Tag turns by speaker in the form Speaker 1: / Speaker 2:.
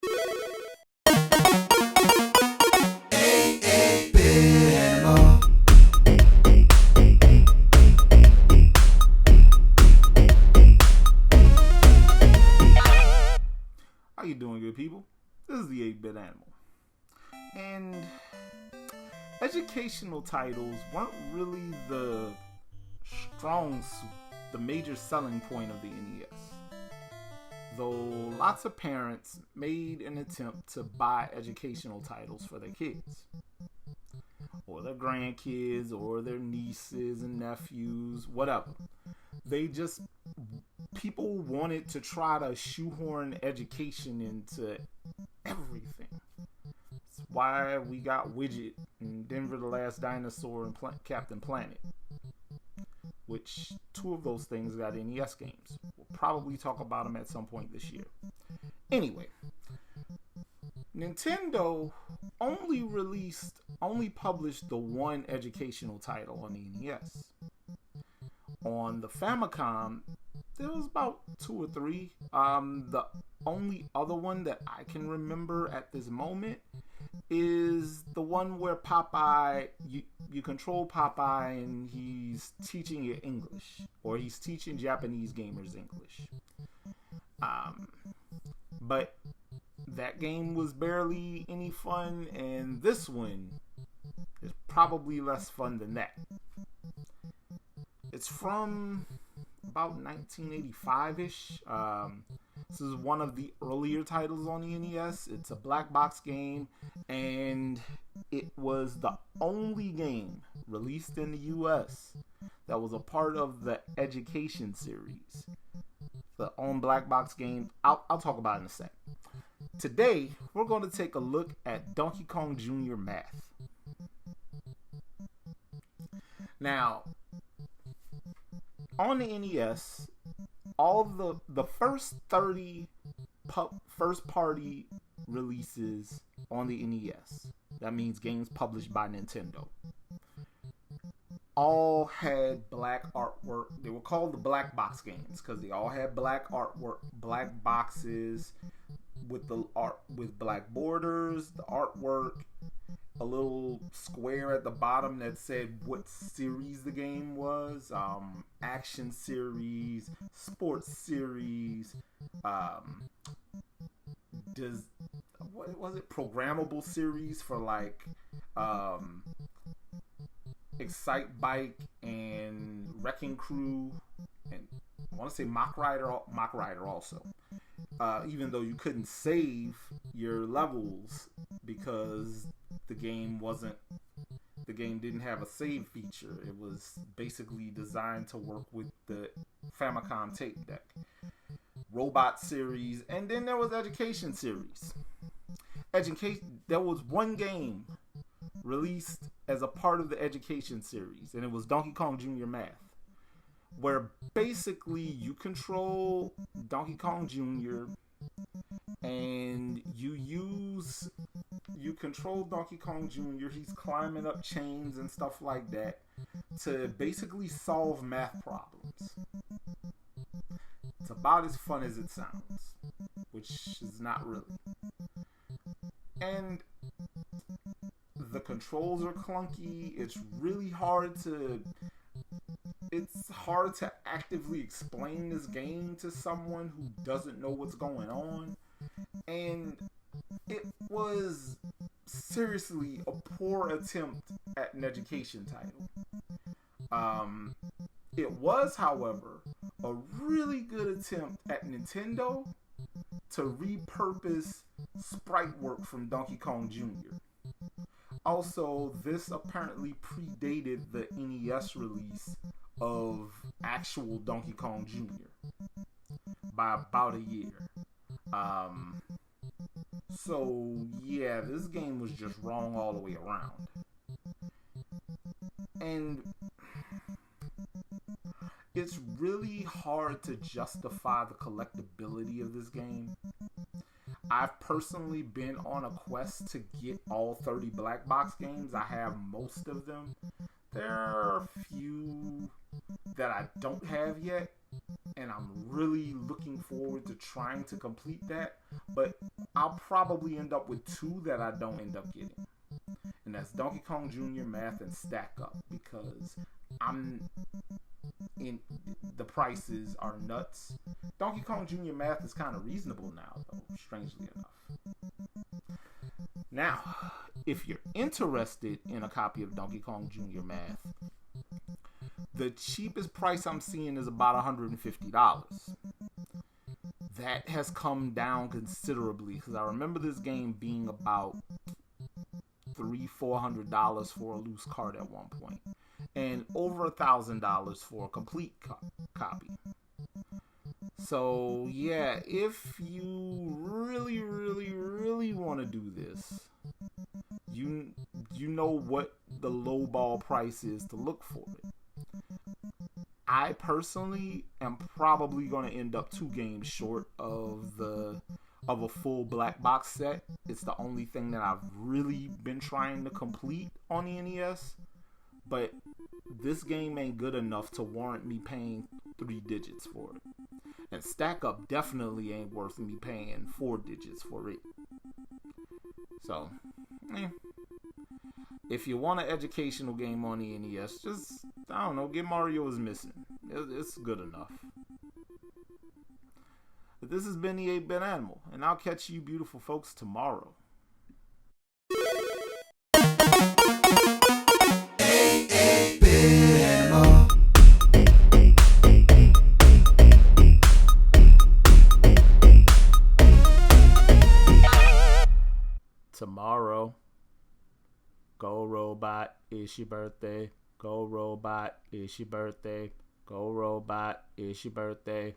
Speaker 1: How you doing, good people? This is the 8-Bit Animal. And educational titles weren't really the the major selling point of the NES. Though lots of parents made an attempt to buy educational titles for their kids, or their grandkids, or their nieces and nephews, whatever. People wanted to try to shoehorn education into everything. That's why we got Widget and Denver the Last Dinosaur and Captain Planet, which two of those things got NES games. We'll probably talk about them at some point this year. Anyway, Nintendo only published the one educational title on the NES. On the Famicom, there was about 2 or 3. The only other one that I can remember at this moment is the one where Popeye, you control Popeye and he's teaching you English, or he's teaching Japanese gamers English. But that game was barely any fun, and this one is probably less fun than that. It's from about 1985-ish. This is one of the earlier titles on the NES. It's a black box game, and it was the only game released in the US that was a part of the Education series. The own black box game. I'll talk about it in a sec. Today, we're going to take a look at Donkey Kong Jr. Math. Now, on the NES, all the first 30 first party releases on the NES, that means games published by Nintendo, all had black artwork. They were called the black box games because they all had black artwork, black boxes with the art, with black borders, the artwork, a little square at the bottom that said what series the game was. Action series, sports series, what was it? Programmable series for like Excite Bike and Wrecking Crew, and I want to say Mach Rider also. Even though you couldn't save your levels because the game didn't have a save feature. It was basically designed to work with the Famicom tape deck. Robot series, and then there was Education series. There was one game released as a part of the Education series, and it was Donkey Kong Jr. Math, where basically you control Donkey Kong Jr. and you control Donkey Kong Jr. He's climbing up chains and stuff like that to basically solve math problems. It's about as fun as it sounds, which is not really. And the controls are clunky. It's hard to actively explain this game to someone who doesn't know what's going on. And it was seriously a poor attempt at an education title. It was, however, a really good attempt at Nintendo to repurpose sprite work from Donkey Kong Jr. Also, this apparently predated the NES release of actual Donkey Kong Jr. by about a year. So yeah, this game was just wrong all the way around. And it's really hard to justify the collectability of this game. I've personally been on a quest to get all 30 black box games. I have most of them. There are a few that I don't have yet, and I'm really looking forward to trying to complete that. But I'll probably end up with two that I don't end up getting, and that's Donkey Kong Jr. Math and Stack Up, because the prices are nuts. Donkey Kong Jr. Math is kind of reasonable now, though, strangely enough. Now, if you're interested in a copy of Donkey Kong Jr. Math, the cheapest price I'm seeing is about $150. That has come down considerably, because I remember this game being about $300-400 for a loose cart at one point, and over $1,000 for a complete copy. So yeah, if you really want to do this, you know what the lowball price is to look for it. I personally am probably going to end up 2 games short of a full black box set. It's the only thing that I've really been trying to complete on the NES, but this game ain't good enough to warrant me paying 3 digits for it. And Stack Up definitely ain't worth me paying 4 digits for it. So, if you want an educational game on the NES, just, I don't know, get Mario is Missing. It's good enough. But this has been the 8-Bit Animal, and I'll catch you beautiful folks tomorrow. Tomorrow. Go Robot, it's your birthday. Go Robot, it's your birthday. Go Robot, it's your birthday.